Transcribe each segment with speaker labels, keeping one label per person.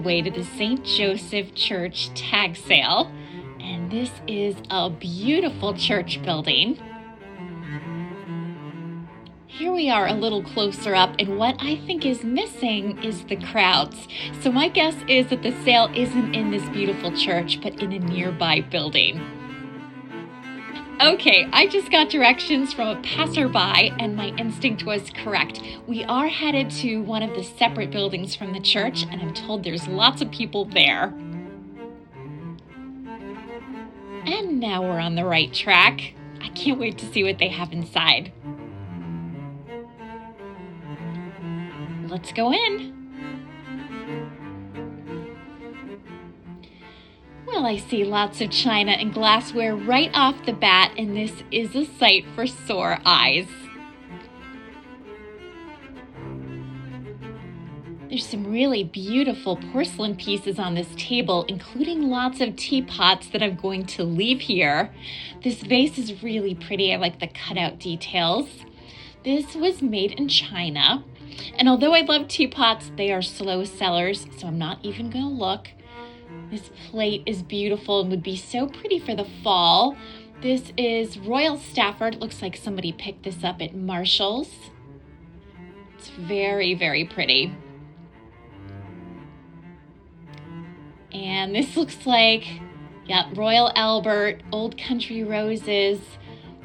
Speaker 1: way to the St. Joseph Church tag sale. And this is a beautiful church building. Here we are a little closer up, and what I think is missing is the crowds. So my guess is that the sale isn't in this beautiful church, but in a nearby building. Okay, I just got directions from a passerby, and my instinct was correct. We are headed to one of the separate buildings from the church, and I'm told there's lots of people there. And now we're on the right track. I can't wait to see what they have inside. Let's go in. Well, I see lots of china and glassware right off the bat, and this is a sight for sore eyes. There's some really beautiful porcelain pieces on this table, including lots of teapots that I'm going to leave here. This vase is really pretty. I like the cutout details. This was made in China. And although I love teapots, they are slow sellers, so I'm not even going to look. This plate is beautiful and would be so pretty for the fall. This is Royal Stafford. It looks like somebody picked this up at Marshall's. It's very, very pretty. And this looks like, Royal Albert, Old Country Roses,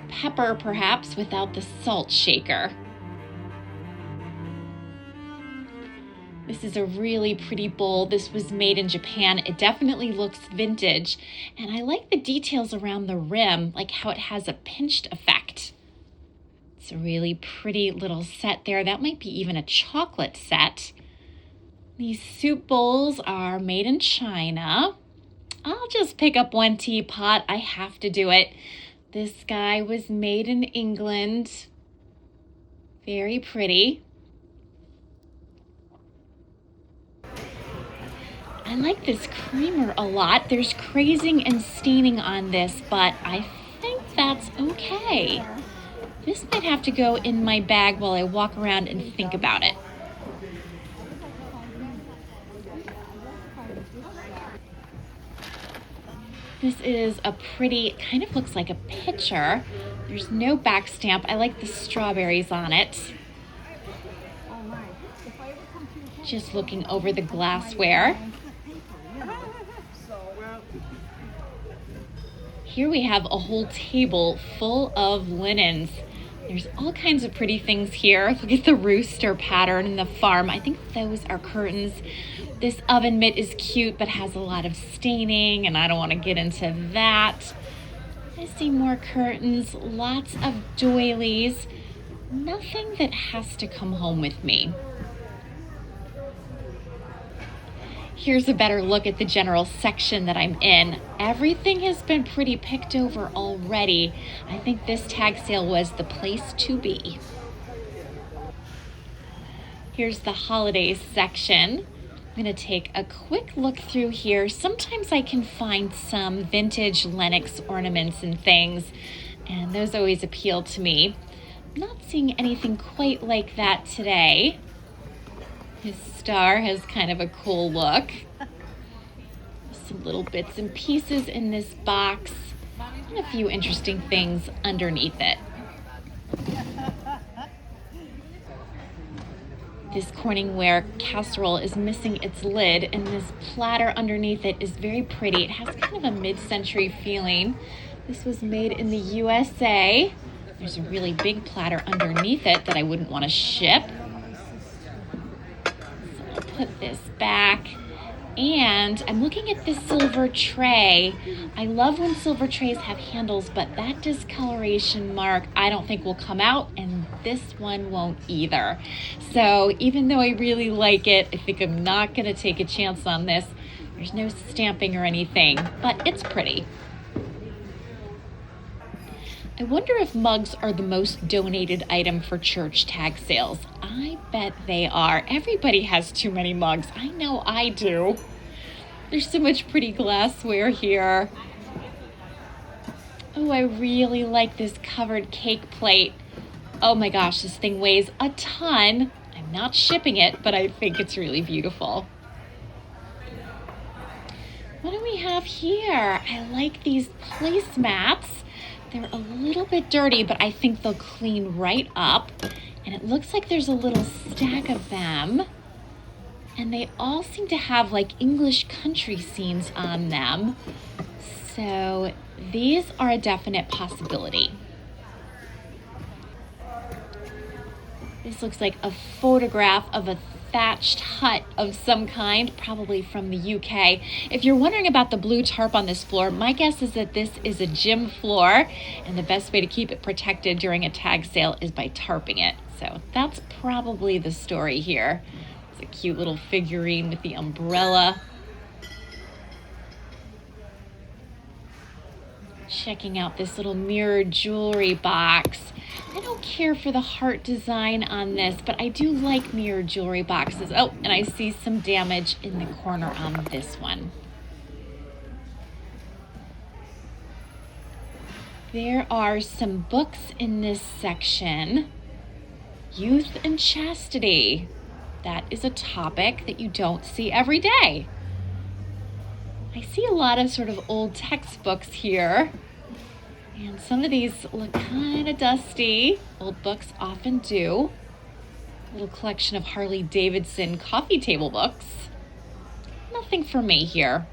Speaker 1: pepper perhaps without the salt shaker. This is a really pretty bowl. This was made in Japan. It definitely looks vintage. And I like the details around the rim, like how it has a pinched effect. It's a really pretty little set there. That might be even a chocolate set. These soup bowls are made in China. I'll just pick up one teapot. I have to do it. This guy was made in England. Very pretty. I like this creamer a lot. There's crazing and staining on this, but I think that's okay. This might have to go in my bag while I walk around and think about it. This is a pretty, kind of looks like a pitcher. There's no back stamp. I like the strawberries on it. Just looking over the glassware. Here we have a whole table full of linens. There's all kinds of pretty things here. Look at the rooster pattern in the farm. I think those are curtains. This oven mitt is cute, but has a lot of staining, and I don't want to get into that. I see more curtains, lots of doilies. Nothing that has to come home with me. Here's a better look at the general section that I'm in. Everything has been pretty picked over already. I think this tag sale was the place to be. Here's the holidays section. I'm going to take a quick look through here. Sometimes I can find some vintage Lenox ornaments and things, and those always appeal to me. I'm not seeing anything quite like that today. His star has kind of a cool look. Some little bits and pieces in this box, and a few interesting things underneath it. This Corningware casserole is missing its lid, and this platter underneath it is very pretty. It has kind of a mid-century feeling. This was made in the USA. There's a really big platter underneath it that I wouldn't want to ship. Put this back, and I'm looking at this silver tray. I love when silver trays have handles, but that discoloration mark I don't think will come out, and this one won't either. So even though I really like it, I think I'm not going to take a chance on this. There's no stamping or anything, but it's pretty. I wonder if mugs are the most donated item for church tag sales. I bet they are. Everybody has too many mugs. I know I do. There's so much pretty glassware here. Oh, I really like this covered cake plate. Oh my gosh, this thing weighs a ton. I'm not shipping it, but I think it's really beautiful. we have here? I like these placemats. They're a little bit dirty, but I think they'll clean right up. And it looks like there's a little stack of them. And they all seem to have like English country scenes on them. So these are a definite possibility. This looks like a photograph of a thatched hut of some kind, probably from the UK. If you're wondering about the blue tarp on this floor, my guess is that this is a gym floor, and the best way to keep it protected during a tag sale is by tarping it. So that's probably the story here. It's a cute little figurine with the umbrella. Checking out this little mirrored jewelry box. I don't care for the heart design on this, but I do like mirrored jewelry boxes. Oh, and I see some damage in the corner on this one. There are some books in this section. Youth and chastity. That is a topic that you don't see every day. I see a lot of sort of old textbooks here. And some of these look kind of dusty. Old books often do. A little collection of Harley Davidson coffee table books. Nothing for me here.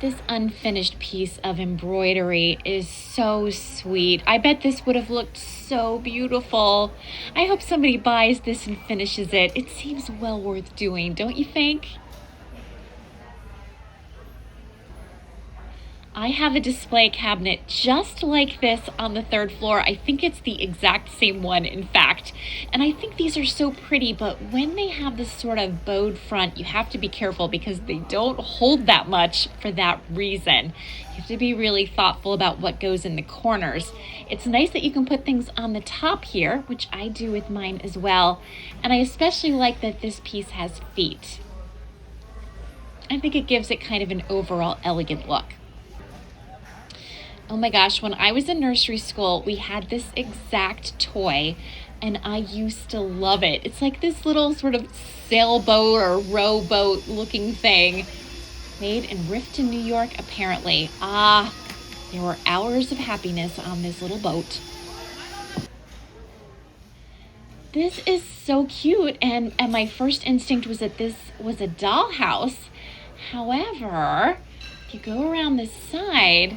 Speaker 1: This unfinished piece of embroidery is so sweet. I bet this would have looked so beautiful. I hope somebody buys this and finishes it. It seems well worth doing, don't you think? I have a display cabinet just like this on the third floor. I think it's the exact same one, in fact. And I think these are so pretty, but when they have this sort of bowed front, you have to be careful because they don't hold that much for that reason. You have to be really thoughtful about what goes in the corners. It's nice that you can put things on the top here, which I do with mine as well. And I especially like that this piece has feet. I think it gives it kind of an overall elegant look. Oh my gosh, when I was in nursery school, we had this exact toy and I used to love it. It's like this little sort of sailboat or rowboat looking thing made in Rifton, New York, apparently. There were hours of happiness on this little boat. This is so cute, and my first instinct was that this was a dollhouse. However, if you go around this side,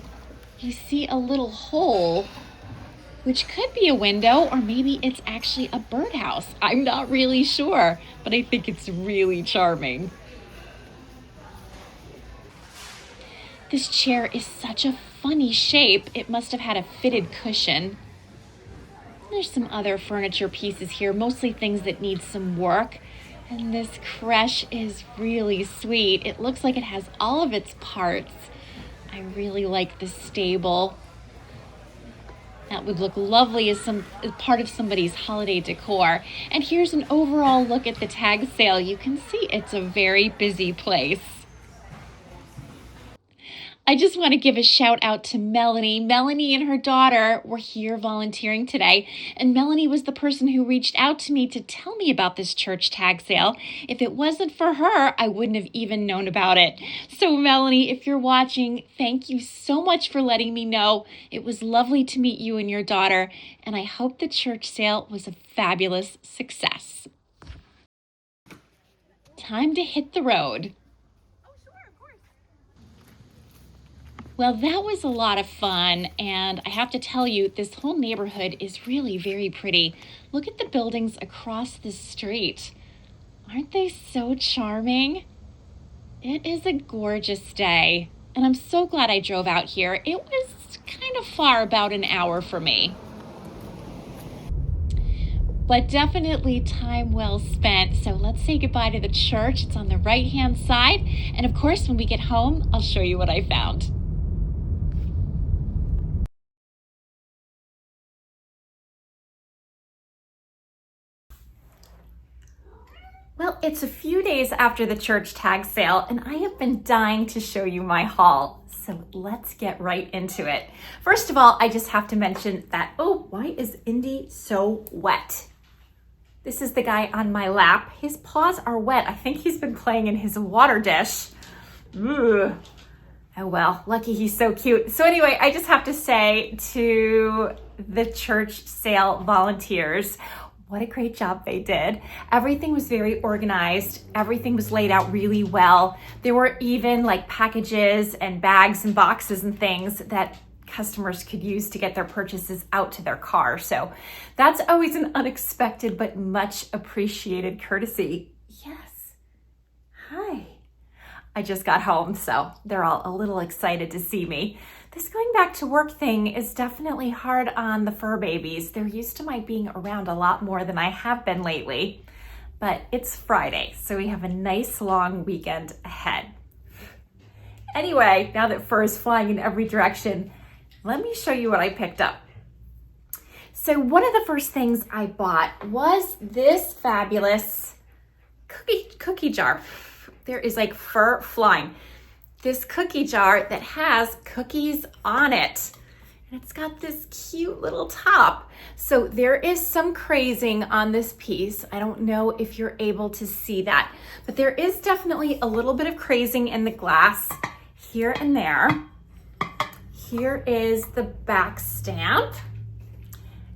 Speaker 1: you see a little hole, which could be a window, or maybe it's actually a birdhouse. I'm not really sure, but I think it's really charming. This chair is such a funny shape. It must have had a fitted cushion. There's some other furniture pieces here, mostly things that need some work. And this creche is really sweet. It looks like it has all of its parts. I really like the stable. That would look lovely as part of somebody's holiday decor. And here's an overall look at the tag sale. You can see it's a very busy place. I just want to give a shout out to Melanie. Melanie and her daughter were here volunteering today, and Melanie was the person who reached out to me to tell me about this church tag sale. If it wasn't for her, I wouldn't have even known about it. So Melanie, if you're watching, thank you so much for letting me know. It was lovely to meet you and your daughter, and I hope the church sale was a fabulous success. Time to hit the road. Well, that was a lot of fun, and I have to tell you, this whole neighborhood is really very pretty. Look at the buildings across the street. Aren't they so charming? It is a gorgeous day, and I'm so glad I drove out here. It was kind of far, about an hour for me. But definitely time well spent. So let's say goodbye to the church. It's on the right-hand side. And of course, when we get home, I'll show you what I found. Well, it's a few days after the church tag sale, and I have been dying to show you my haul. So let's get right into it. First of all, I just have to mention that, oh, why is Indy so wet? This is the guy on my lap. His paws are wet. I think he's been playing in his water dish. Ooh. Oh well, lucky he's so cute. So anyway, I just have to say to the church sale volunteers, what a great job they did. Everything was very organized. Everything was laid out really well. There were even like packages and bags and boxes and things that customers could use to get their purchases out to their car. So that's always an unexpected but much appreciated courtesy. Yes. Hi. I just got home, so they're all a little excited to see me. This going back to work thing is definitely hard on the fur babies. They're used to my being around a lot more than I have been lately, but it's Friday, so we have a nice long weekend ahead. Anyway, now that fur is flying in every direction, let me show you what I picked up. So one of the first things I bought was this fabulous cookie jar. There is like fur flying. This cookie jar that has cookies on it. And it's got this cute little top. So there is some crazing on this piece. I don't know if you're able to see that, but there is definitely a little bit of crazing in the glass here and there. Here is the back stamp.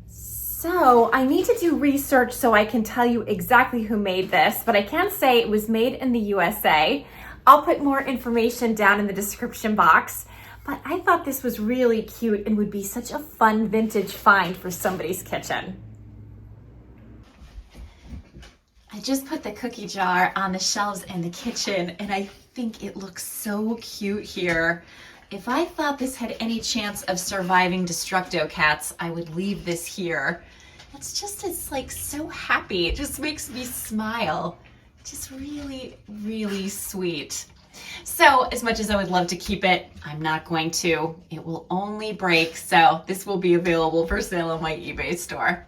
Speaker 1: So I need to do research so I can tell you exactly who made this, but I can say it was made in the USA. I'll put more information down in the description box, but I thought this was really cute and would be such a fun vintage find for somebody's kitchen. I just put the cookie jar on the shelves in the kitchen and I think it looks so cute here. If I thought this had any chance of surviving Destructo cats, I would leave this here. It's like so happy. It just makes me smile. Just really, really sweet. So as much as I would love to keep it, I'm not going to. It will only break, so this will be available for sale on my eBay store.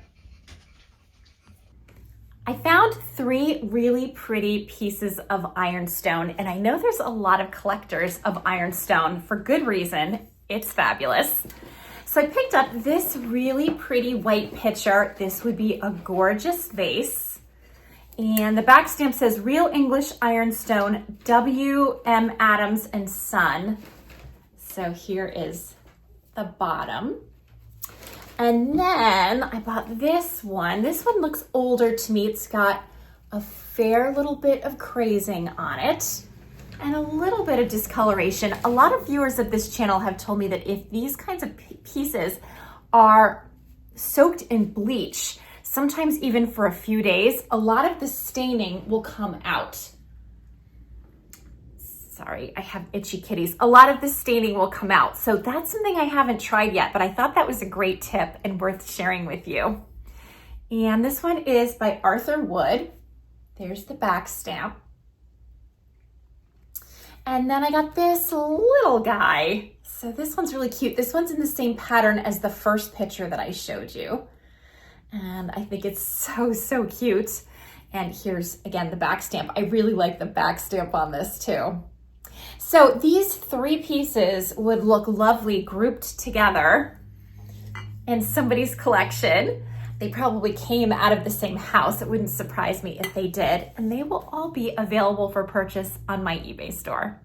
Speaker 1: I found 3 really pretty pieces of ironstone, and I know there's a lot of collectors of ironstone for good reason. It's fabulous. So I picked up this really pretty white pitcher. This would be a gorgeous vase. And the back stamp says Real English Ironstone, W.M. Adams and Son. So here is the bottom. And then I bought this one. This one looks older to me. It's got a fair little bit of crazing on it and a little bit of discoloration. A lot of viewers of this channel have told me that if these kinds of pieces are soaked in bleach, sometimes even for a few days, a lot of the staining will come out. Sorry, I have itchy kitties. A lot of the staining will come out. So that's something I haven't tried yet, but I thought that was a great tip and worth sharing with you. And this one is by Arthur Wood. There's the back stamp. And then I got this little guy. So this one's really cute. This one's in the same pattern as the first picture that I showed you. And I think it's so, so cute. And here's, again, the back stamp. I really like the back stamp on this too. So these 3 pieces would look lovely grouped together in somebody's collection. They probably came out of the same house. It wouldn't surprise me if they did. And they will all be available for purchase on my eBay store.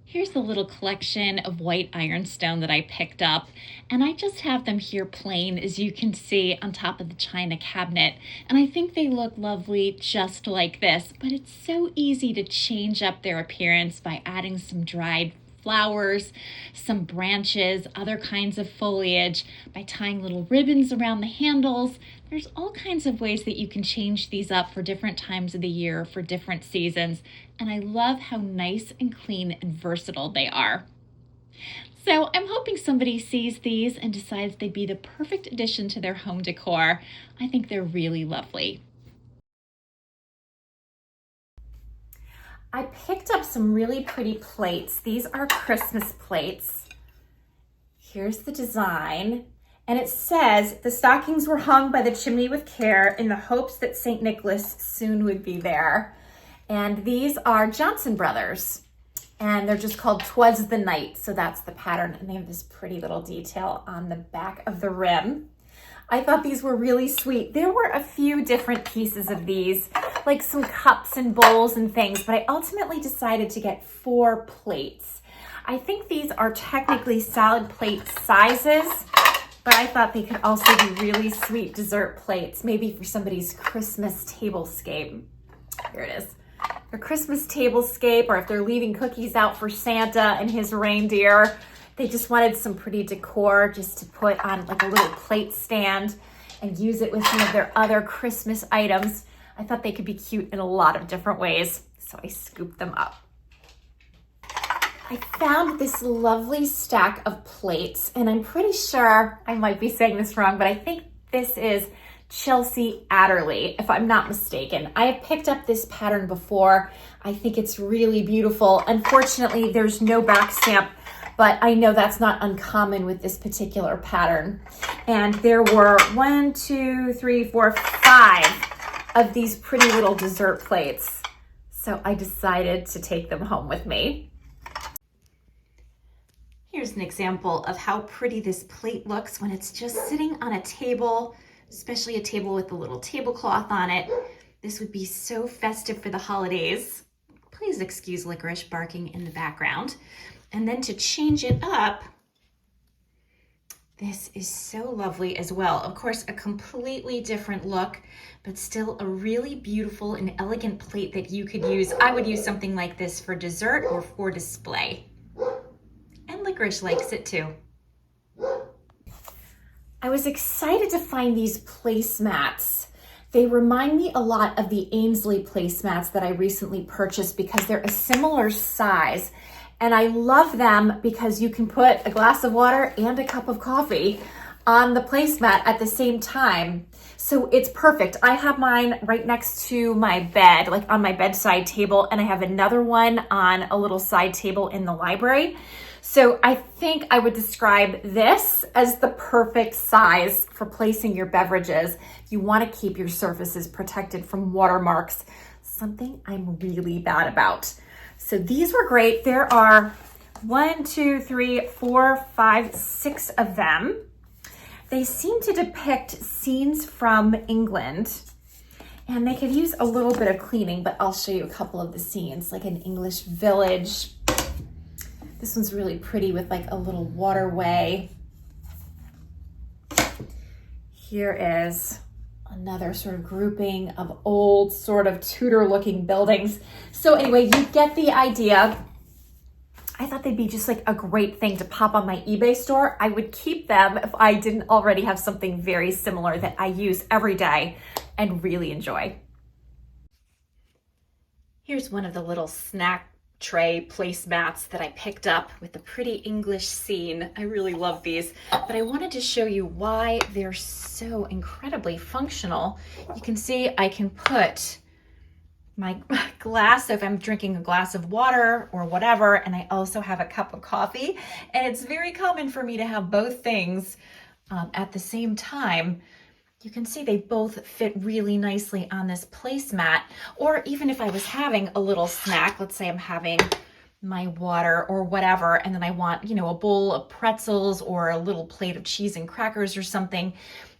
Speaker 1: Here's a little collection of white ironstone that I picked up, and I just have them here plain, as you can see, on top of the china cabinet. And I think they look lovely just like this, but it's so easy to change up their appearance by adding some dried flowers, some branches, other kinds of foliage, by tying little ribbons around the handles. There's all kinds of ways that you can change these up for different times of the year, for different seasons, and I love how nice and clean and versatile they are. So I'm hoping somebody sees these and decides they'd be the perfect addition to their home decor. I think they're really lovely. I picked up some really pretty plates. These are Christmas plates. Here's the design. And it says, the stockings were hung by the chimney with care in the hopes that St. Nicholas soon would be there. And these are Johnson Brothers. And they're just called 'Twas the Night. So that's the pattern. And they have this pretty little detail on the back of the rim.
Speaker 2: I thought these were really sweet. There were a few different pieces of these, like some cups and bowls and things, but I ultimately decided to get 4 plates. I think these are technically salad plate sizes, but I thought they could also be really sweet dessert plates, maybe for somebody's Christmas tablescape. Here it is. Their Christmas tablescape, or if they're leaving cookies out for Santa and his reindeer. They just wanted some pretty decor just to put on like a little plate stand and use it with some of their other Christmas items. I thought they could be cute in a lot of different ways, so I scooped them up. I found this lovely stack of plates, and I'm pretty sure I might be saying this wrong, but I think this is Chelsea Adderley, if I'm not mistaken. I have picked up this pattern before. I think it's really beautiful. Unfortunately, there's no back stamp, but I know that's not uncommon with this particular pattern. And there were 1, 2, 3, 4, 5 of these pretty little dessert plates. So I decided to take them home with me. Here's an example of how pretty this plate looks when it's just sitting on a table, especially a table with a little tablecloth on it. This would be so festive for the holidays. Please excuse Licorice barking in the background. And then to change it up, this is so lovely as well. Of course, a completely different look, but still a really beautiful and elegant plate that you could use. I would use something like this for dessert or for display. And Licorice likes it too. I was excited to find these placemats. They remind me a lot of the Ainsley placemats that I recently purchased because they're a similar size. And I love them because you can put a glass of water and a cup of coffee on the placemat at the same time. So it's perfect. I have mine right next to my bed, like on my bedside table, and I have another one on a little side table in the library. So I think I would describe this as the perfect size for placing your beverages. You want to keep your surfaces protected from watermarks, something I'm really bad about. So these were great. There are 1, 2, 3, 4, 5, 6 of them. They seem to depict scenes from England, and they could use a little bit of cleaning, but I'll show you a couple of the scenes, like an English village. This one's really pretty with like a little waterway. Here is another sort of grouping of old sort of Tudor looking buildings. So anyway, you get the idea. I thought they'd be just like a great thing to pop on my eBay store. I would keep them if I didn't already have something very similar that I use every day and really enjoy. Here's one of the little snack tray placemats that I picked up with the pretty English scene. I really love these, but I wanted to show you why they're so incredibly functional. You can see I can put my glass, so if I'm drinking a glass of water or whatever, and I also have a cup of coffee, and it's very common for me to have both things at the same time. You can see they both fit really nicely on this placemat. Or even if I was having a little snack, let's say I'm having my water or whatever, and then I want, a bowl of pretzels or a little plate of cheese and crackers or something,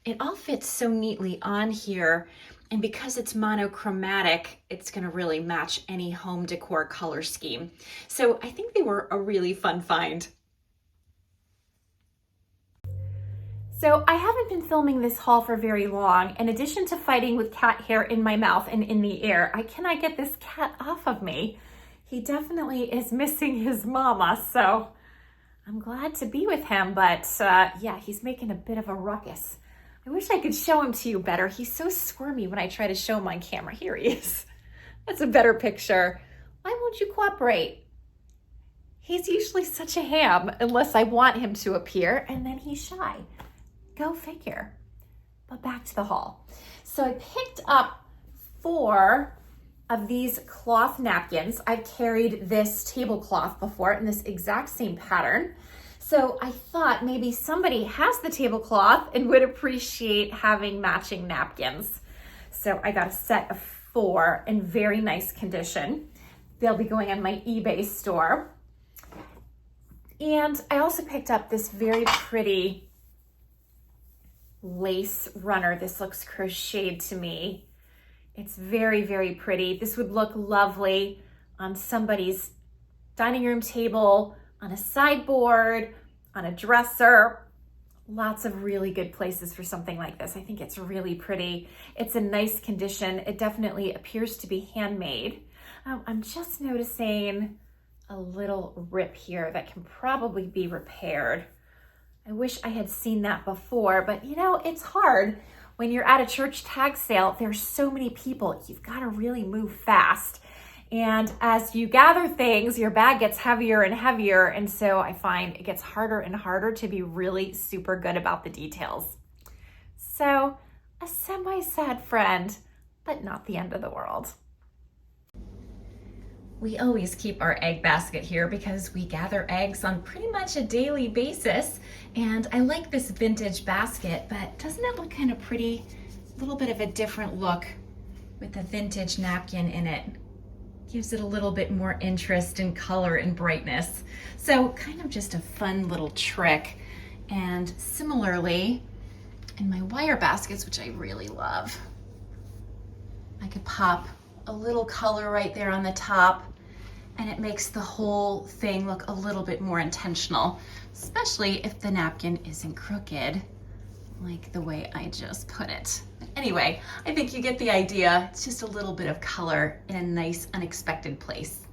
Speaker 2: it all fits so neatly on here. And because it's monochromatic, it's gonna really match any home decor color scheme. So I think they were a really fun find. So I haven't been filming this haul for very long. In addition to fighting with cat hair in my mouth and in the air, I cannot get this cat off of me. He definitely is missing his mama, so I'm glad to be with him, but yeah, he's making a bit of a ruckus. I wish I could show him to you better. He's so squirmy when I try to show him on camera. Here he is. That's a better picture. Why won't you cooperate? He's usually such a ham unless I want him to appear, and then he's shy. Go figure. But back to the haul. So I picked up 4 of these cloth napkins. I've carried this tablecloth before in this exact same pattern. So I thought maybe somebody has the tablecloth and would appreciate having matching napkins. So I got a set of 4 in very nice condition. They'll be going on my eBay store. And I also picked up this very pretty lace runner. This looks crocheted to me. It's very, very pretty. This would look lovely on somebody's dining room table, on a sideboard, on a dresser. Lots of really good places for something like this. I think it's really pretty. It's a nice condition. It definitely appears to be handmade. I'm just noticing a little rip here that can probably be repaired. I wish I had seen that before, but you know, it's hard. When you're at a church tag sale, there's so many people. You've got to really move fast. And as you gather things, your bag gets heavier and heavier. And so I find it gets harder and harder to be really super good about the details. So a semi-sad friend, but not the end of the world. We always keep our egg basket here because we gather eggs on pretty much a daily basis. And I like this vintage basket, but doesn't it look kind of pretty? A little bit of a different look with the vintage napkin in it. Gives it a little bit more interest and color and brightness. So kind of just a fun little trick. And similarly, in my wire baskets, which I really love, I could pop a little color right there on the top, and it makes the whole thing look a little bit more intentional, especially if the napkin isn't crooked, like the way I just put it. But anyway, I think you get the idea. It's just a little bit of color in a nice, unexpected place.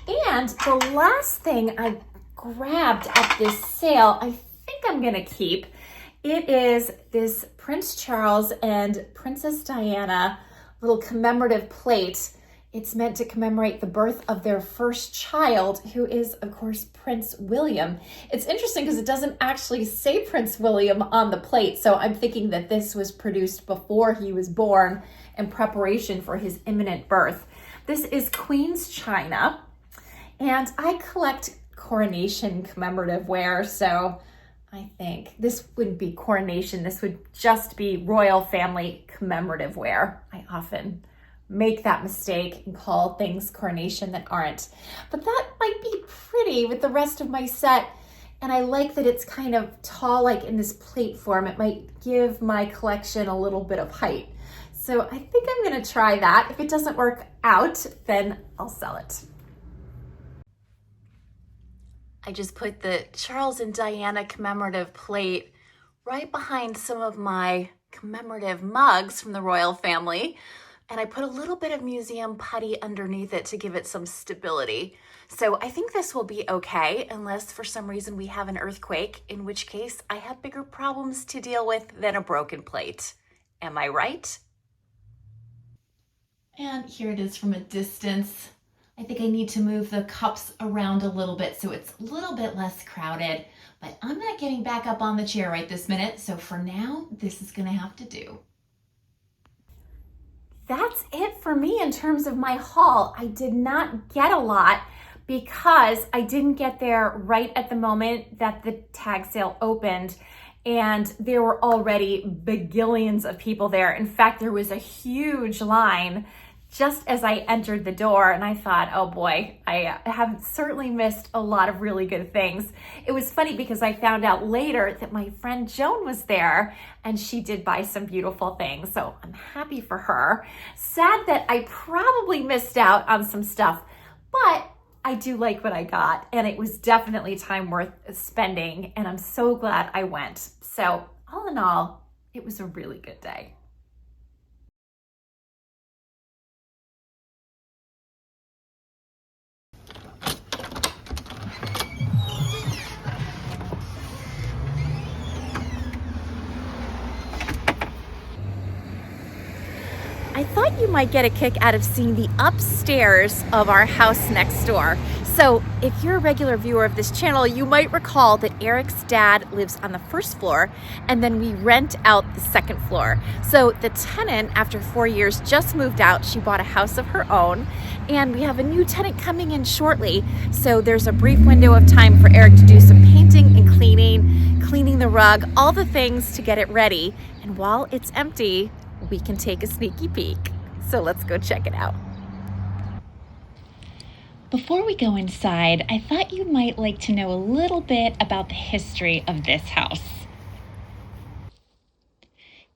Speaker 2: And the last thing I grabbed at this sale, I think I'm gonna keep. It is this Prince Charles and Princess Diana little commemorative plate. It's meant to commemorate the birth of their first child, who is, of course, Prince William. It's interesting because it doesn't actually say Prince William on the plate, so I'm thinking that this was produced before he was born in preparation for his imminent birth. This is Queen's China, and I collect coronation commemorative wear, so I think this wouldn't be coronation. This would just be royal family commemorative wear. I often make that mistake and call things coronation that aren't. But that might be pretty with the rest of my set. And I like that it's kind of tall, like in this plate form. It might give my collection a little bit of height. So I think I'm gonna try that. If it doesn't work out, then I'll sell it. I just put the Charles and Diana commemorative plate right behind some of my commemorative mugs from the royal family. And I put a little bit of museum putty underneath it to give it some stability. So I think this will be okay, unless for some reason we have an earthquake, in which case I have bigger problems to deal with than a broken plate. Am I right? And here it is from a distance. I think I need to move the cups around a little bit so it's a little bit less crowded, but I'm not getting back up on the chair right this minute. So for now, this is gonna have to do. That's it for me in terms of my haul. I did not get a lot because I didn't get there right at the moment that the tag sale opened, and there were already bagillions of people there. In fact, there was a huge line just as I entered the door, and I thought, oh boy, I have certainly missed a lot of really good things. It was funny because I found out later that my friend Joan was there, and she did buy some beautiful things, so I'm happy for her. Sad that I probably missed out on some stuff, but I do like what I got, and it was definitely time worth spending, and I'm so glad I went. So all in all, it was a really good day. I thought you might get a kick out of seeing the upstairs of our house next door. So if you're a regular viewer of this channel, you might recall that Eric's dad lives on the first floor, and then we rent out the second floor. So the tenant, after 4 years, just moved out. She bought a house of her own, and we have a new tenant coming in shortly. So there's a brief window of time for Eric to do some painting and cleaning the rug, all the things to get it ready. And while it's empty, we can take a sneaky peek. So let's go check it out.
Speaker 1: Before we go inside, I thought you might like to know a little bit about the history of this house.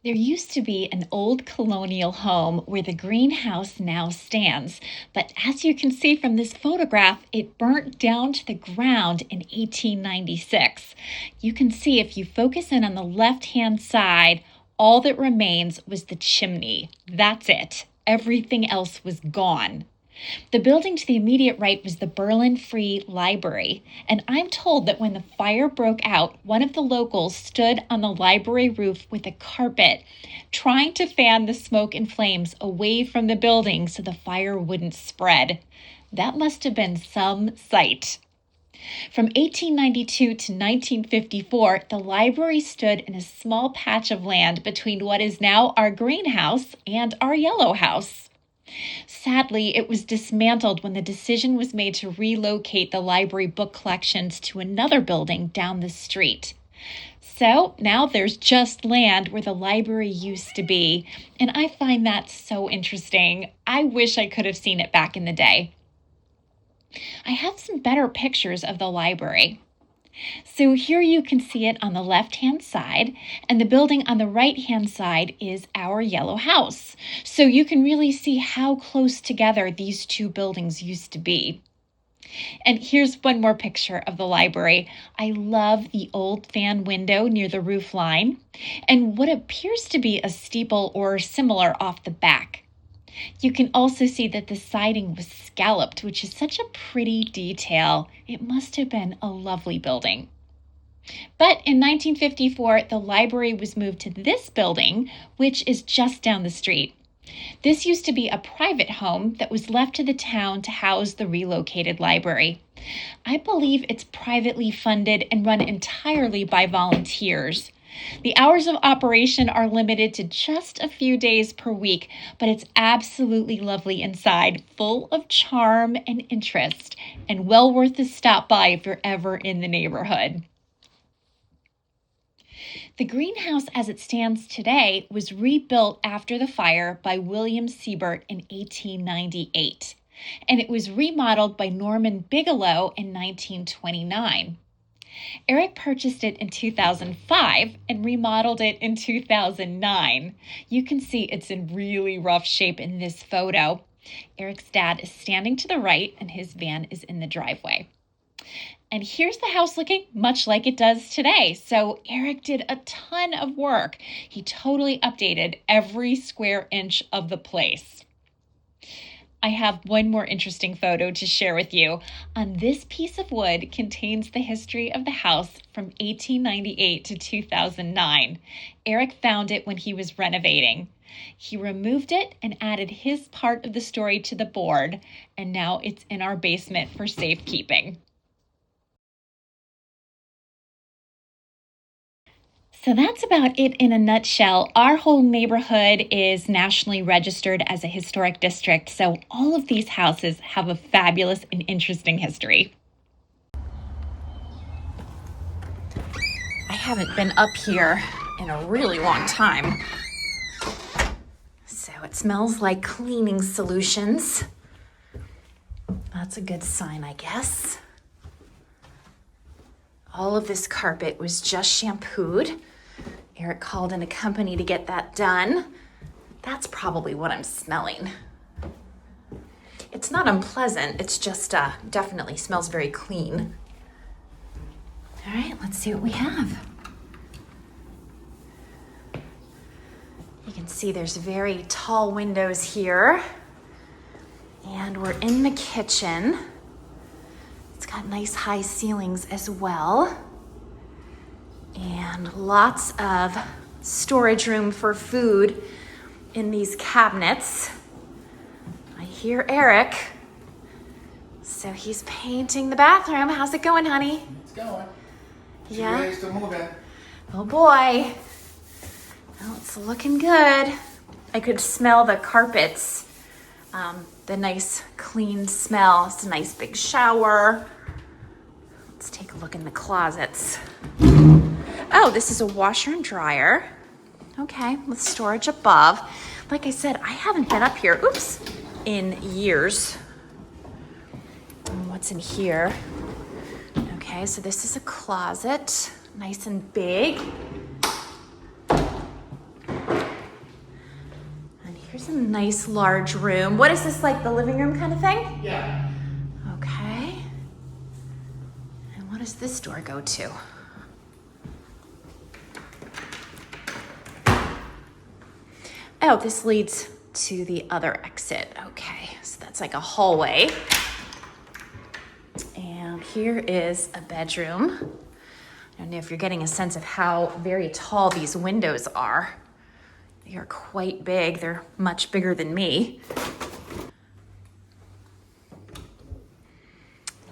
Speaker 1: There used to be an old colonial home where the greenhouse now stands, but as you can see from this photograph, it burnt down to the ground in 1896. You can see if you focus in on the left-hand side, all that remains was the chimney. That's it. Everything else was gone. The building to the immediate right was the Berlin Free Library, and I'm told that when the fire broke out, one of the locals stood on the library roof with a carpet, trying to fan the smoke and flames away from the building so the fire wouldn't spread. That must have been some sight. From 1892 to 1954, the library stood in a small patch of land between what is now our greenhouse and our yellow house. Sadly, it was dismantled when the decision was made to relocate the library book collections to another building down the street. So now there's just land where the library used to be, and I find that so interesting. I wish I could have seen it back in the day. I have some better pictures of the library. So here you can see it on the left-hand side, and the building on the right-hand side is our yellow house. So you can really see how close together these two buildings used to be. And here's one more picture of the library. I love the old fan window near the roof line, and what appears to be a steeple or similar off the back. You can also see that the siding was scalloped, which is such a pretty detail. It must have been a lovely building. But in 1954, the library was moved to this building, which is just down the street. This used to be a private home that was left to the town to house the relocated library. I believe it's privately funded and run entirely by volunteers. The hours of operation are limited to just a few days per week, but it's absolutely lovely inside, full of charm and interest, and well worth a stop by if you're ever in the neighborhood. The greenhouse as it stands today was rebuilt after the fire by William Siebert in 1898, and it was remodeled by Norman Bigelow in 1929. Eric purchased it in 2005 and remodeled it in 2009. You can see it's in really rough shape in this photo. Eric's dad is standing to the right and his van is in the driveway. And here's the house looking much like it does today. So Eric did a ton of work. He totally updated every square inch of the place. I have one more interesting photo to share with you. On this piece of wood contains the history of the house from 1898 to 2009. Eric found it when he was renovating. He removed it and added his part of the story to the board, and now it's in our basement for safekeeping. So that's about it in a nutshell. Our whole neighborhood is nationally registered as a historic district, so all of these houses have a fabulous and interesting history. I haven't been up here in a really long time. So it smells like cleaning solutions. That's a good sign, I guess. All of this carpet was just shampooed. Eric called in a company to get that done. That's probably what I'm smelling. It's not unpleasant, it's just definitely smells very clean. All right, let's see what we have. You can see there's very tall windows here. And we're in the kitchen. It's got nice high ceilings as well. And lots of storage room for food in these cabinets. I hear Eric. So he's painting the bathroom. How's it going, honey?
Speaker 3: It's going.
Speaker 2: Yeah.
Speaker 3: Ready to move in.
Speaker 2: Oh boy. Well, it's looking good. I could smell the carpets. The nice clean smell. It's a nice big shower. Let's take a look in the closets. Oh, this is a washer and dryer. Okay, with storage above. Like I said, I haven't been up here, in years. What's in here? Okay, so this is a closet, nice and big. Some nice large room. What is this, like the living room kind of thing?
Speaker 3: Yeah.
Speaker 2: Okay. And what does this door go to? Oh, this leads to the other exit. Okay, so that's like a hallway. And here is a bedroom. I don't know if you're getting a sense of how very tall these windows are. They are quite big. They're much bigger than me.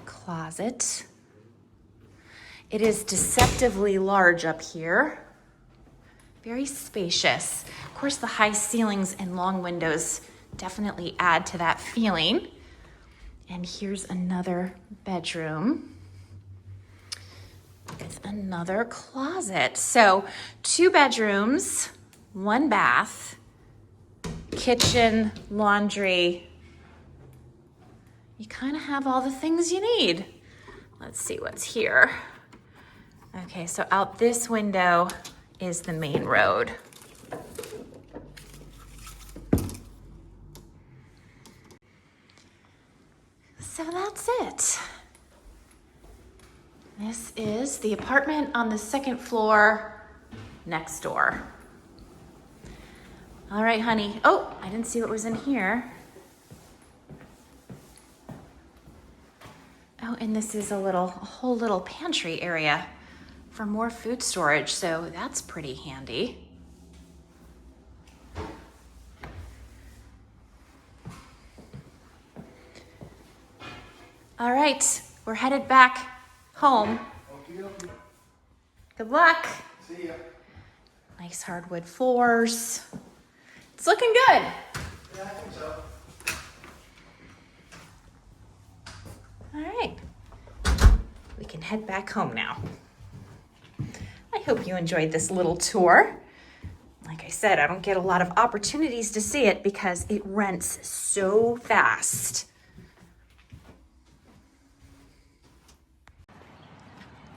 Speaker 2: Closet. It is deceptively large up here. Very spacious. Of course, the high ceilings and long windows definitely add to that feeling. And here's another bedroom with another closet. So 2 bedrooms, 1 bath, kitchen, laundry. You kind of have all the things you need. Let's see what's here. Okay, so out this window is the main road. So that's it. This is the apartment on the 2nd floor next door. All right, honey. Oh, I didn't see what was in here. Oh, and this is a whole little pantry area for more food storage, so that's pretty handy. All right, we're headed back home.
Speaker 3: Okey-dokey.
Speaker 2: Good luck.
Speaker 3: See ya.
Speaker 2: Nice hardwood floors. It's looking good.
Speaker 3: Yeah, I think so.
Speaker 2: All right, we can head back home now. I hope you enjoyed this little tour. Like I said, I don't get a lot of opportunities to see it because it rents so fast.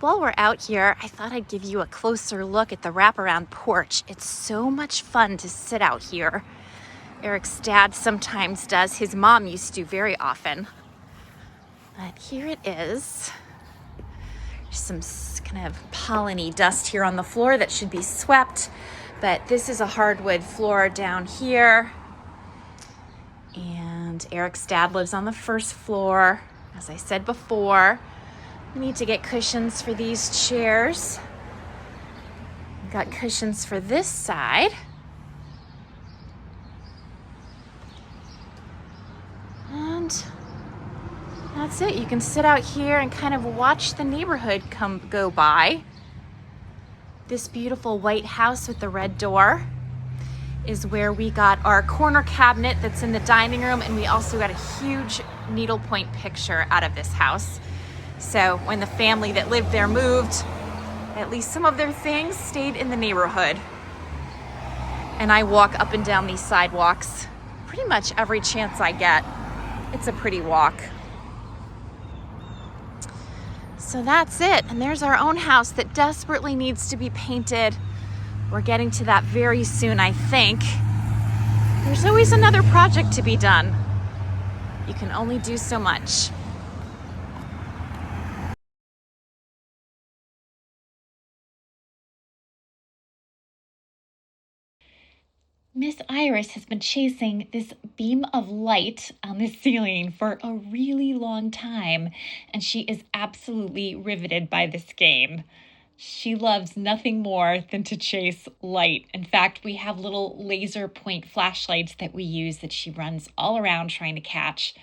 Speaker 2: While we're out here, I thought I'd give you a closer look at the wraparound porch. It's so much fun to sit out here. Eric's dad sometimes does. His mom used to very often. But here it is. There's some kind of pollen-y dust here on the floor that should be swept. But this is a hardwood floor down here. And Eric's dad lives on the 1st floor. As I said before, we need to get cushions for these chairs. We've got cushions for this side. And that's it. You can sit out here and kind of watch the neighborhood go by. This beautiful white house with the red door is where we got our corner cabinet that's in the dining room, and we also got a huge needlepoint picture out of this house. So when the family that lived there moved, at least some of their things stayed in the neighborhood. And I walk up and down these sidewalks pretty much every chance I get. It's a pretty walk. So that's it. And there's our own house that desperately needs to be painted. We're getting to that very soon, I think. There's always another project to be done. You can only do so much.
Speaker 1: Miss Iris has been chasing this beam of light on the ceiling for a really long time, and she is absolutely riveted by this game. She loves nothing more than to chase light. In fact, we have little laser point flashlights that we use that she runs all around trying to catch,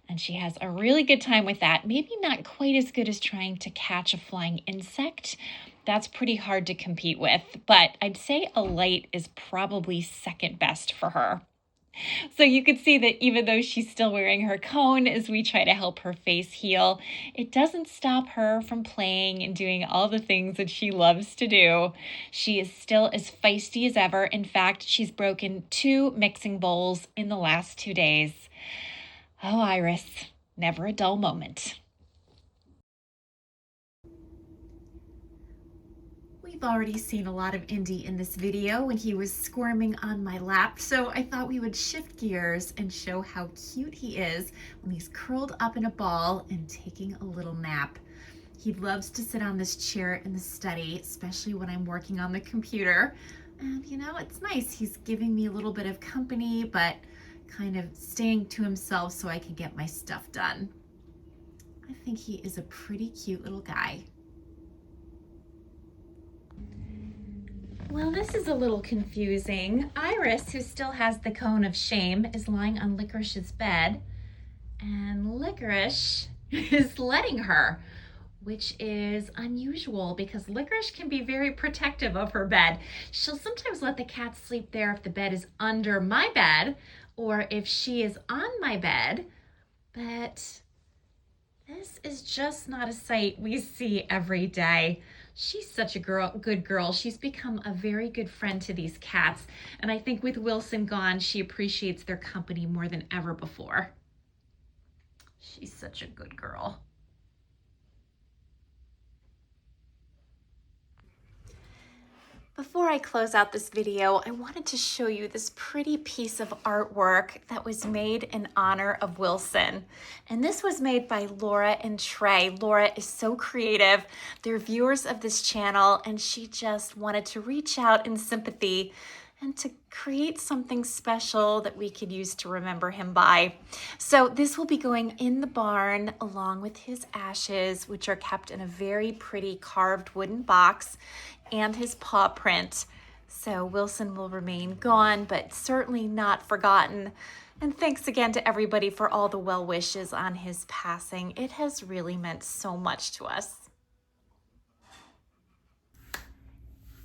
Speaker 1: and she has a really good time with that. Maybe not quite as good as trying to catch a flying insect. That's pretty hard to compete with, but I'd say a light is probably second best for her. So you can see that even though she's still wearing her cone as we try to help her face heal, it doesn't stop her from playing and doing all the things that she loves to do. She is still as feisty as ever. In fact, she's broken 2 mixing bowls in the last 2 days. Oh, Iris, never a dull moment.
Speaker 2: We
Speaker 1: we've already seen a lot of Indy in this video when he was squirming on my lap, so I thought we would shift gears and show how cute he is when he's curled up in a ball and taking a little nap. He loves to sit on this chair in the study, especially when I'm working on the computer. And you know, it's nice. He's giving me a little bit of company, but kind of staying to himself so I can get my stuff done. I think he is a pretty cute little guy. Well, this is a little confusing. Iris, who still has the cone of shame, is lying on Licorice's bed, and Licorice is letting her, which is unusual because Licorice can be very protective of her bed. She'll sometimes let the cat sleep there if the bed is under my bed or if she is on my bed, but this is just not a sight we see every day. She's such a good girl. She's become a very good friend to these cats, and I think with Wilson gone, she appreciates their company more than ever before. She's such a good girl. Before I close out this video, I wanted to show you this pretty piece of artwork that was made in honor of Wilson. And this was made by Laura and Trey. Laura is so creative. They're viewers of this channel, and she just wanted to reach out in sympathy and to create something special that we could use to remember him by. So this will be going in the barn along with his ashes, which are kept in a very pretty carved wooden box, and his paw print. So Wilson will remain gone, but certainly not forgotten. And thanks again to everybody for all the well wishes on his passing. It has really meant so much to us.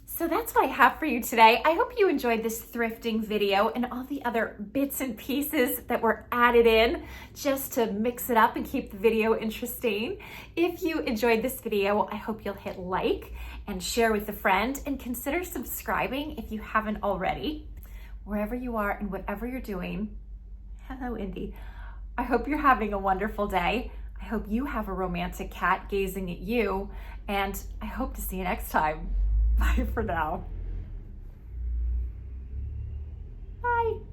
Speaker 1: So that's what I have for you today. I hope you enjoyed this thrifting video and all the other bits and pieces that were added in just to mix it up and keep the video interesting. If you enjoyed this video, I hope you'll hit like and share with a friend, and consider subscribing if you haven't already. Wherever you are and whatever you're doing, hello Indy. I hope you're having a wonderful day. I hope you have a romantic cat gazing at you, and I hope to see you next time. Bye for now. Bye.